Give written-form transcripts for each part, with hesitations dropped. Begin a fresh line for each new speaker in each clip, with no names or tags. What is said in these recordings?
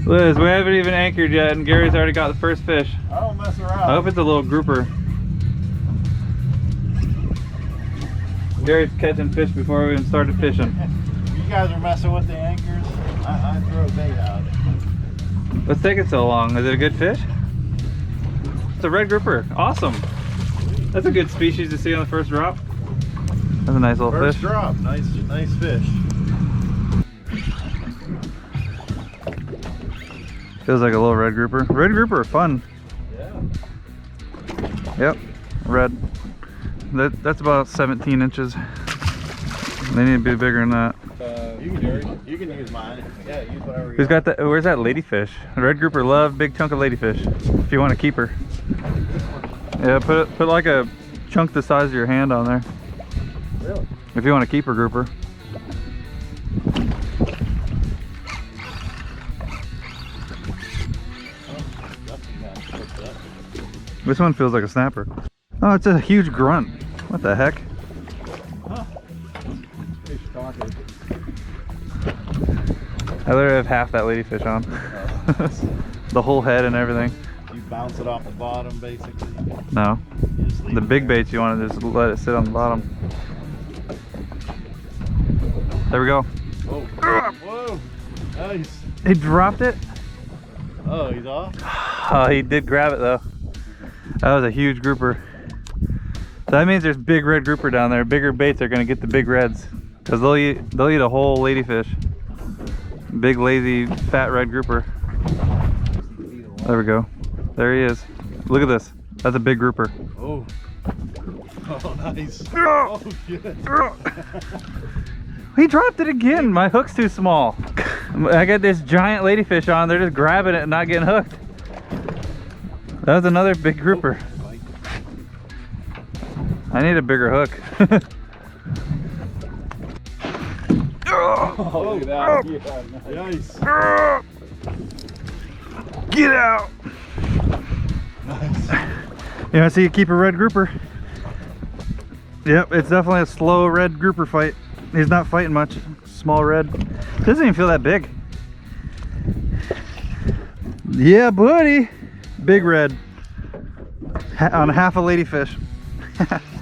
Liz, we haven't even anchored yet and Gary's already got the first fish.
I don't mess around.
I hope it's a little grouper. Gary's catching fish before we even started fishing.
You guys are messing with the anchors. I throw bait out.
What's taking so long? Is it a good fish? It's a red grouper. Awesome. That's a good species to see on the first drop. That's a nice little
First
fish.
drop. Nice fish.
Feels like a little red grouper. Red grouper are fun.
Yeah.
Yep, red. That's about 17 inches. They need to be bigger than that.
You can use mine. Yeah, use whatever you
Who's got that? Where's that ladyfish? Red grouper love big chunk of ladyfish. If you want to keep her. Yeah, put like a chunk the size of your hand on there.
Really?
If you want to keep her grouper. This one feels like a snapper. Oh, it's a huge grunt. What the heck?
Huh. Fish talking.
I literally have half that ladyfish on. The whole head and everything.
You bounce it off the bottom, basically.
No.
You just leave
The
it
big
there.
baits, you want to just let it sit on the bottom. There we go.
Whoa. Whoa. Nice.
He dropped it.
Oh, he's off?
Oh, he did grab it though. That was a huge grouper. So that means there's big red grouper down there. Bigger baits are gonna get the big reds because they'll eat a whole ladyfish. Big lazy fat red grouper. There we go. There he is. Look at this. That's a big grouper.
Oh. Oh, nice. Oh, shit.
He dropped it again. My hook's too small. I got this giant ladyfish on. They're just grabbing it and not getting hooked. That was another big grouper. I need a bigger hook.
Oh, look at that. Yeah, nice.
Get out.
Nice.
You want to see a keep a red grouper? Yep, it's definitely a slow red grouper fight. He's not fighting much. Small red. Doesn't even feel that big. Yeah, buddy. Big red. On half a ladyfish.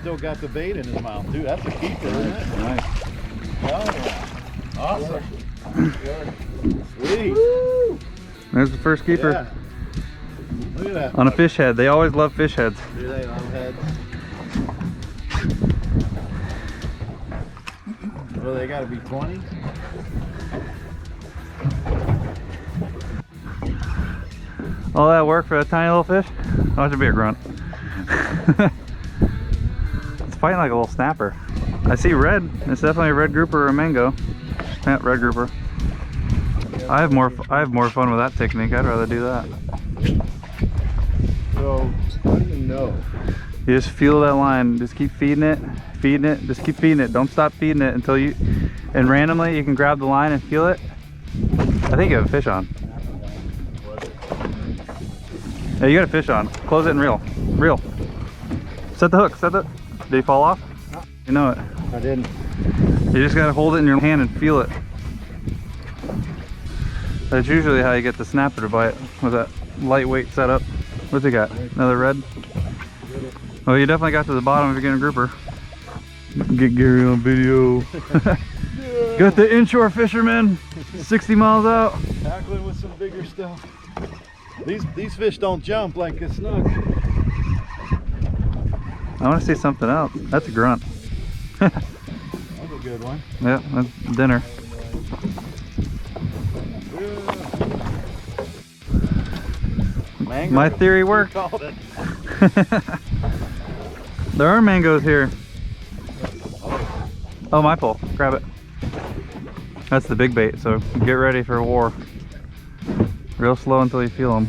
Still got the bait in his mouth, dude. That's a keeper, isn't it? Nice. Oh, yeah. Awesome. Sweet. Woo.
There's the first keeper.
Yeah. Look at that.
On a fish head. They always love fish heads.
Do they on heads? Well, they gotta be 20.
All that work for a tiny little fish? Oh, it should be a grunt. It's fighting like a little snapper. I see red. It's definitely a red grouper or a mango. Yeah, red grouper. I have more fun with that technique. I'd rather do that.
So, how do you know?
You just feel that line. Just keep feeding it, just keep feeding it. Don't stop feeding it until you, and randomly you can grab the line and feel it. I think you have a fish on. Yeah, you got a fish on. Close it and reel. Reel. Set the hook. Did he fall off?
No.
You know it.
I didn't.
You just gotta hold it in your hand and feel it. That's usually how you get the snapper to bite, with that lightweight setup. What's he got? Another red? Oh, you definitely got to the bottom if you're getting a grouper. Get Gary on video. Got the inshore fisherman, 60 miles out.
Tackling with some bigger stuff. These fish don't jump like a snook.
I want to see something else. That's a grunt.
That's a good one.
Yeah, that's dinner.
Mango.
My theory worked. There are mangoes here. Oh, my pole. Grab it. That's the big bait, so get ready for a war. Real slow until you feel them.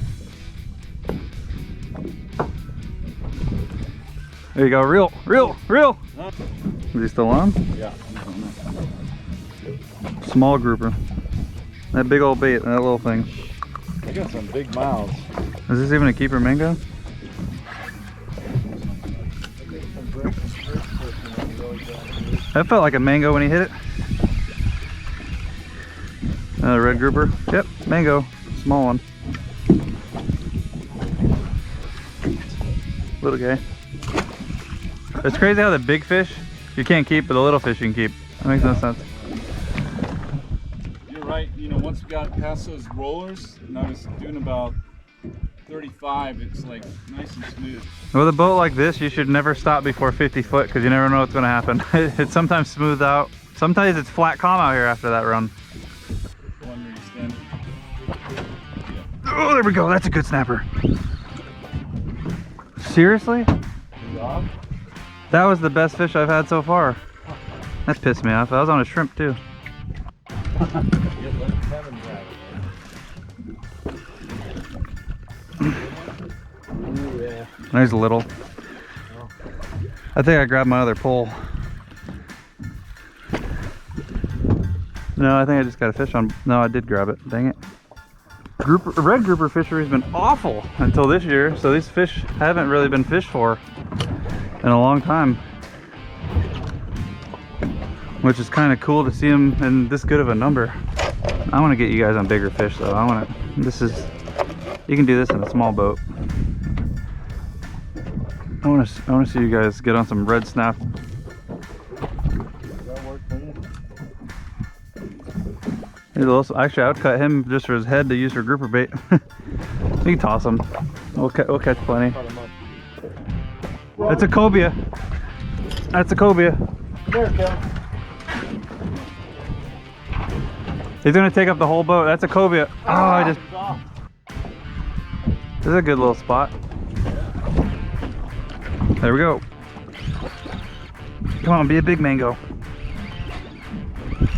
There you go. Reel. Is he still on?
Yeah.
Small grouper. That big old bait, that little thing.
I got some big mouths.
Is this even a keeper mango? That felt like a mango when he hit it. Another red grouper. Yep, mango. small one. Little guy. It's crazy how the big fish you can't keep, but the little fish you can keep. That makes no sense.
You're right. You know, once we got past those rollers, and I was doing about 35, it's like nice and smooth.
With a boat like this, you should never stop before 50 foot because you never know what's going to happen. It's sometimes smooth out. Sometimes it's flat calm out here after that run.
One where you stand.
Oh, there we go. That's a good snapper. Seriously? That was the best fish I've had so far. That pissed me off. That was on a shrimp too. There's a little. I think I grabbed my other pole. No, I think I just got a fish on. No, I did grab it. Dang it. Red grouper fishery's been awful until this year, so these fish haven't really been fished for in a long time, which is kind of cool to see them in this good of a number. I want to get you guys on bigger fish though. You can do this in a small boat. I want to see you guys get on some red snap. Actually, I would cut him just for his head to use for grouper bait. You can toss him. We'll catch plenty. That's a cobia. That's a cobia.
There, Kel.
He's gonna take up the whole boat. That's a cobia. Oh, this is a good little spot. There we go. Come on, be a big mango.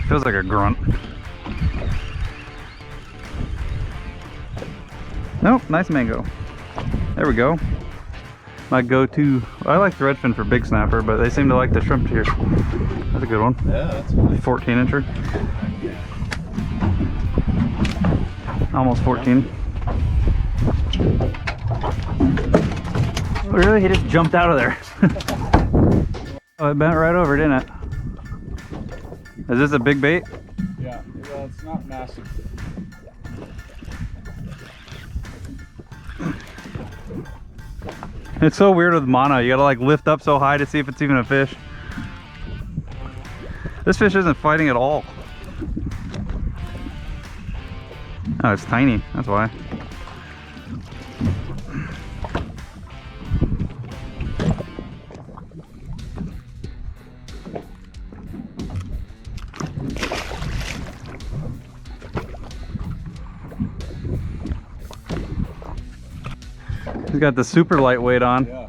Feels like a grunt. Nope, nice mango. There we go. My go-to. I like the redfin for big snapper, but they seem to like the shrimp here. That's a good one.
Yeah, that's fine.
14 incher. Almost 14. Really? He just jumped out of there. Oh, it bent right over, didn't it? Is this a big bait?
Yeah, well, it's not massive.
It's so weird with mono. You gotta like lift up so high to see if it's even a fish. This fish isn't fighting at all. Oh, it's tiny. That's why. He's got the super lightweight on.
Yeah.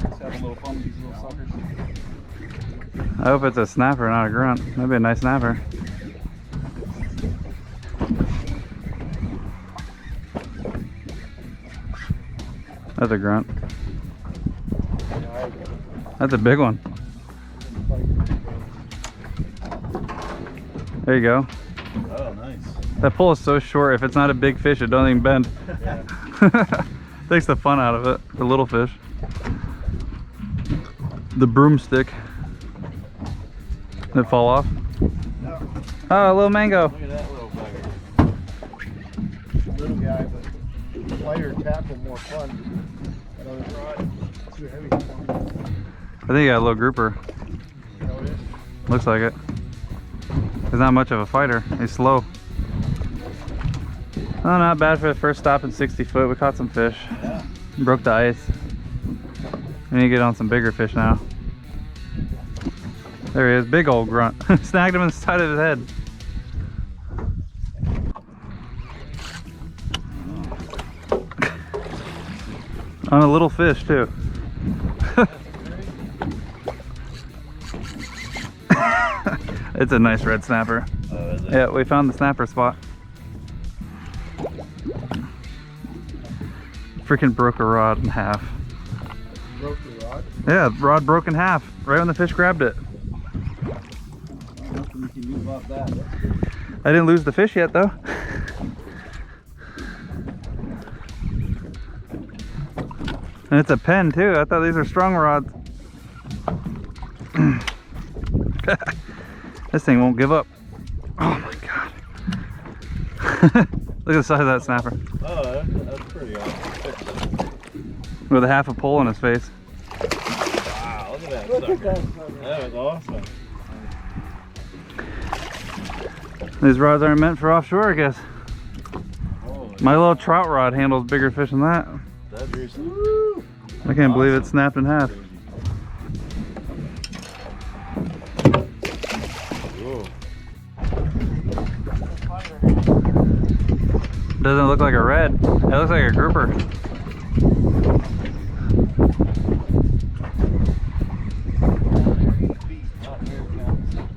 Let's have a little fun with these little suckers.
I hope it's a snapper, not a grunt. That'd be a nice snapper. That's a grunt. That's a big one. There you go.
Oh, nice.
That pole is so short, if it's not a big fish, it doesn't even bend.
Yeah.
Takes the fun out of it for little fish. The broomstick. Did it fall off?
No.
Oh, a little mango.
Look at that little bugger. Little guy, but lighter tackle, more fun. That other rod, too heavy for me.
I think you got a little grouper.
Oh, it is?
Looks like it. He's not much of a fighter. He's slow. Oh, not bad for the first stop in 60 foot. We caught some fish.
Yeah.
Broke the ice. We need to get on some bigger fish now. There he is, big old grunt. Snagged him in the side of his head. On a little fish too. It's a nice red snapper.
Oh, is it?
Yeah, we found the snapper spot. Freaking broke a rod in half.
Broke the rod?
Yeah, rod broke in half right when the fish grabbed it.
Nothing you can move off that. That's good.
I didn't lose the fish yet though. And it's a pen too. I thought these were strong rods. This thing won't give up. Oh my god. Look at the size of that snapper.
Oh, that's pretty awesome.
With a half a pole in his face.
Wow, look at that sucker. That was awesome.
These rods aren't meant for offshore, I guess.
Holy
My little trout rod handles bigger fish than that.
That's recent.
I can't believe it snapped in half. Doesn't look like a red. It looks like a grouper.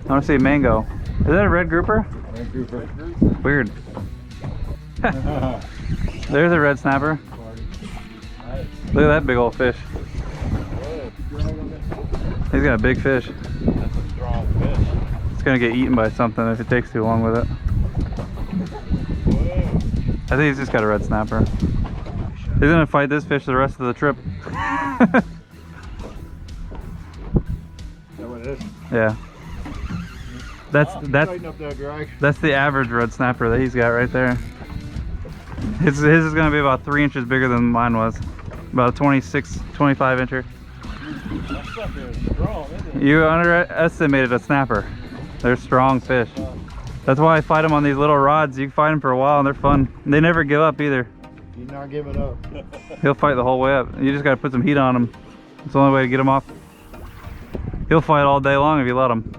I want to see mango. Is that a red grouper?
Red grouper.
Weird. There's a red snapper. Look at that big old fish. He's got a big fish.
That's a strong fish.
It's gonna get eaten by something if it takes too long with it. I think he's just got a red snapper. He's gonna fight this fish the rest of the trip.
Is that what it is?
Yeah.
Tighten up that drag.
That's the average red snapper that he's got right there. His is gonna be about 3 inches bigger than mine was. About a 26, 25 incher.
That sucker is strong, isn't it?
You underestimated a snapper. They're strong fish. That's why I fight them on these little rods. You can fight them for a while and they're fun. They never give up either.
He's not giving up.
He'll fight the whole way up. You just gotta put some heat on him. It's the only way to get him off. He'll fight all day long if you let him.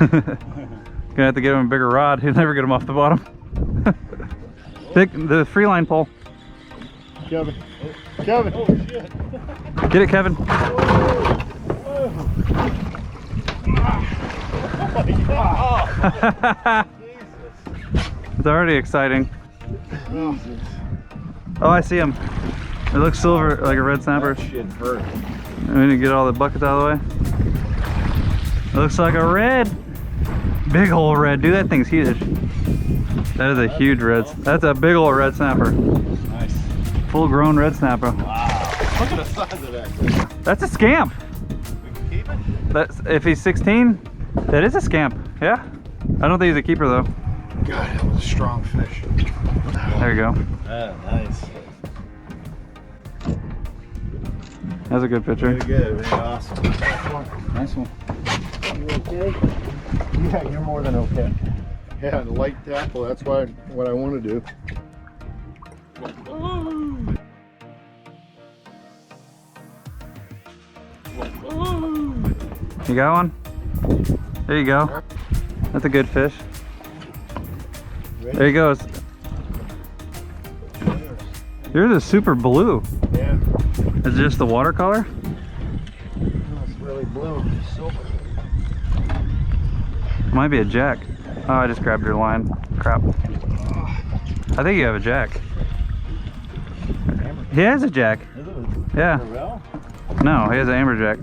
Gonna have to give him a bigger rod. He'll never get him off the bottom. Pick the free line pole.
Kevin. Kevin. Oh shit.
Get it, Kevin. It's already exciting. Oh, I see him. It looks silver, like a red snapper.
Shit hurt.
We need to get all the buckets out of the way. It looks like a red. Big old red. Dude, that thing's huge. That is a huge red. That's a big old red snapper.
Nice.
Full grown red snapper.
Wow. Look at the size of that thing.
That's a scamp.
We can keep it?
That's, if he's 16, that is a scamp. Yeah. I don't think he's a keeper though.
God, that was a strong fish.
There you go.
Ah, nice.
That's a good picture.
Very good, very awesome.
Nice one.
You okay? Yeah, you're more than okay. Yeah, the light tackle, that's what I want to do.
You got one? There you go. That's a good fish.
Ready?
There he goes. Yours is super blue.
Yeah.
Is it just the watercolor?
It's really blue. Silver.
Might be a jack. Oh, I just grabbed your line. Crap. I think you have a jack. He has a jack.
Is it
Yeah.
Corral?
No, he has an amberjack.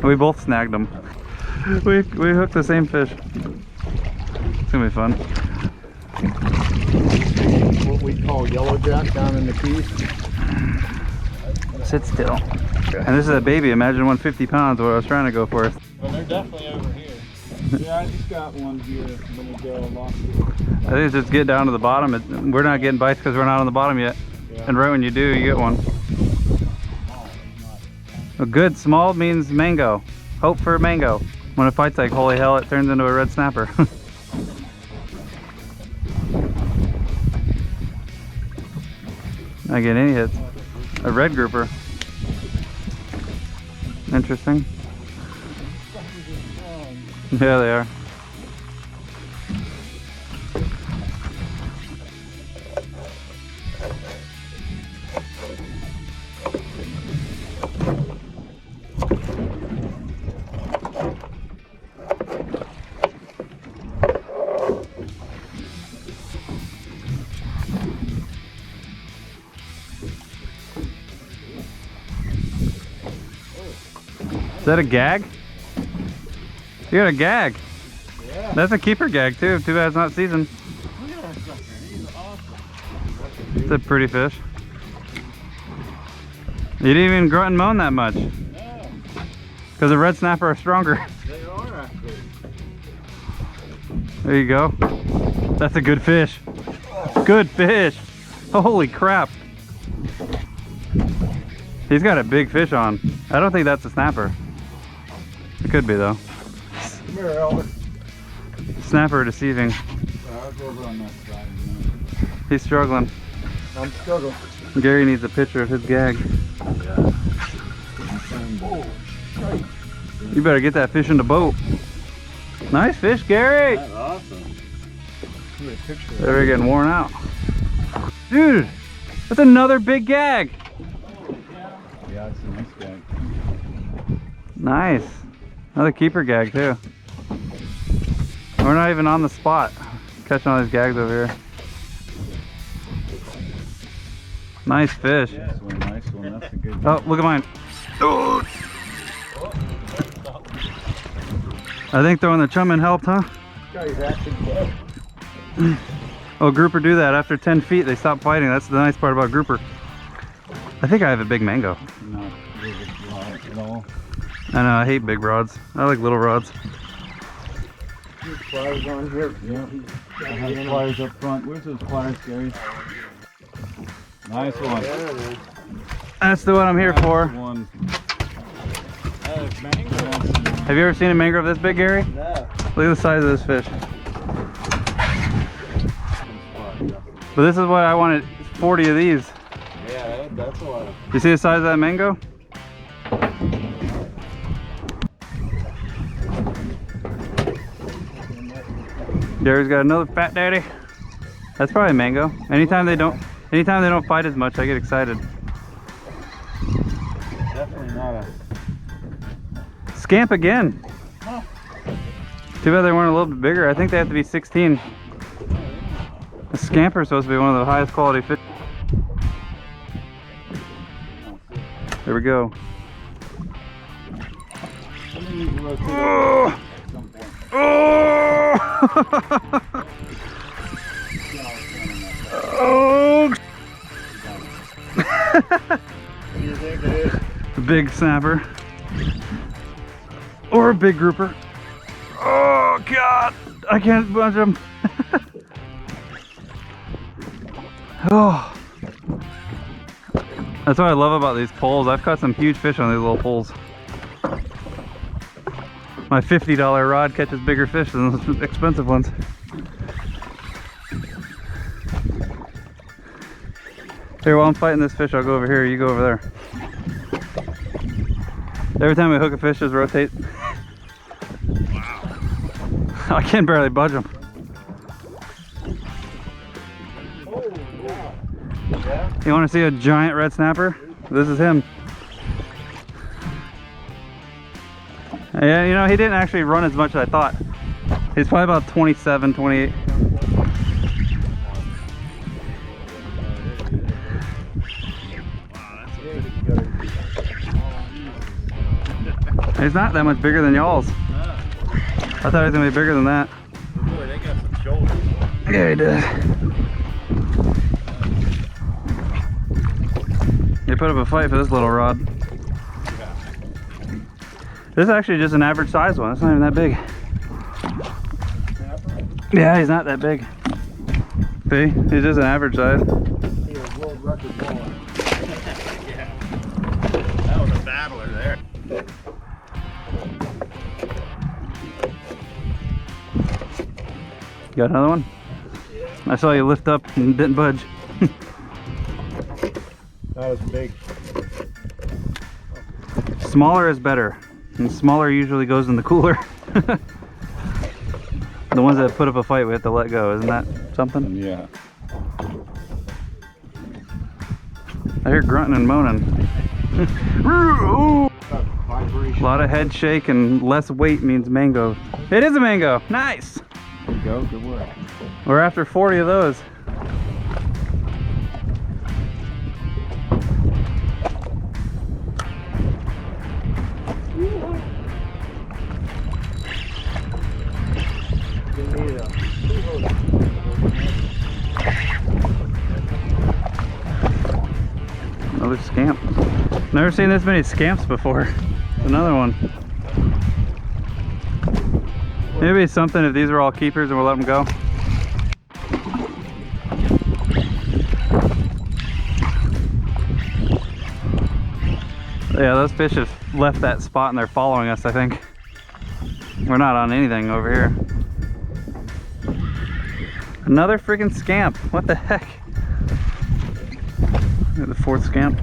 We both snagged him. We hooked the same fish. It's gonna be fun.
What we call yellow jack down in the Keys.
Sit still. And this is a baby. Imagine 150 pounds. What I was trying to go for.
Well, they're definitely over here.
Yeah, I just got one here a minute ago. Lost it.
I think it's just get down to the bottom. We're not getting bites because we're not on the bottom yet.
Yeah.
And right when you do, you get one. A good small means mango. Hope for mango. When it fights like holy hell, it turns into a red snapper. Not getting any hits. A red grouper. Interesting. Yeah, they are. Is that a gag? You got a gag.
Yeah.
That's a keeper gag too. Too bad it's not seasoned.
Look at that sucker. He's awesome.
It's a pretty fish. You didn't even grunt and moan that much.
No,
Because the red snapper are stronger.
they are actually.
There you go. That's a good fish. Good fish. Holy crap. He's got a big fish on. I don't think that's a snapper. It could be though.
Come here, Albert.
Snapper deceiving.
I'll go over on that side.
He's struggling.
I'm struggling.
Gary needs a picture of his gag.
Oh, right.
You better get that fish in the boat. Nice fish, Gary.
That's awesome.
Look at a picture.
They're getting worn out. Dude, that's another big gag.
Yeah, it's a nice gag.
Nice. Another keeper gag too. We're not even on the spot. Catching all these gags over here. Nice fish.
That's one nice one. That's a good one.
Oh, look at mine. Oh. I think throwing the chum in helped, huh?
Guy's actually dead.
Oh, grouper do that. After 10 feet, they stop fighting. That's the nice part about grouper. I think I have a big mango.
Not really rod at all.
I know, I hate big rods. I like little rods.
There's pliers on here.
Yeah. I have pliers up front. Where's those pliers, Gary? Nice one.
There it is.
That's the one I'm here for.
One.
Have you ever seen a mangrove this big, Gary?
No.
Look at the size of this fish. But this is what I wanted, 40 of these.
Yeah, that's a lot of.
You see the size of that mango? Gary's got another fat daddy. That's probably a mango. Anytime they don't fight as much, I get excited.
Definitely not a.
Scamp again. Too bad they weren't a little bit bigger. I think they have to be 16. A scamper is supposed to be one of the highest quality fish. There we go. Oh! Oh! Oh!
What do you think it is?
A big snapper. Or a big grouper. Oh God! I can't bunch them. Oh. That's what I love about these poles. I've caught some huge fish on these little poles. My $50 rod catches bigger fish than those expensive ones. Here, while I'm fighting this fish, I'll go over here, you go over there. Every time I hook a fish, just rotate. Wow. I can barely budge them.
Oh, wow. Yeah.
You want to see a giant red snapper? This is him. Yeah, you know, he didn't actually run as much as I thought. He's probably about 27, 28. He's not that much bigger than y'all's. I thought he was going to be bigger than that.
Boy, they got some shoulders.
Yeah, he does. They put up a fight for this little rod. This is actually just an average size one. It's not even that big. Yeah, he's not that big. See? He's just an average size.
He was world record bowler. Yeah. That was a battler there.
Got another one? I saw you lift up and didn't budge.
That was big.
Smaller is better. And smaller usually goes in the cooler. The ones that put up a fight we have to let go. Isn't that something?
Yeah.
I hear grunting and moaning. Ooh.
Vibration.
A lot of head shake and less weight means mango. It is a mango. Nice.
There you go. Good work.
We're after 40 of those. Another scamp. Never seen this many scamps before. Another one. Maybe it's something if these are all keepers and we'll let them go. Yeah, those fish have left that spot and they're following us, I think. We're not on anything over here. Another freaking scamp. What the heck? The fourth scamp.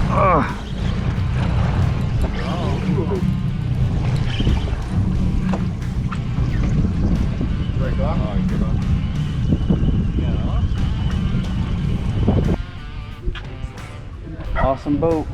Oh. Awesome boat.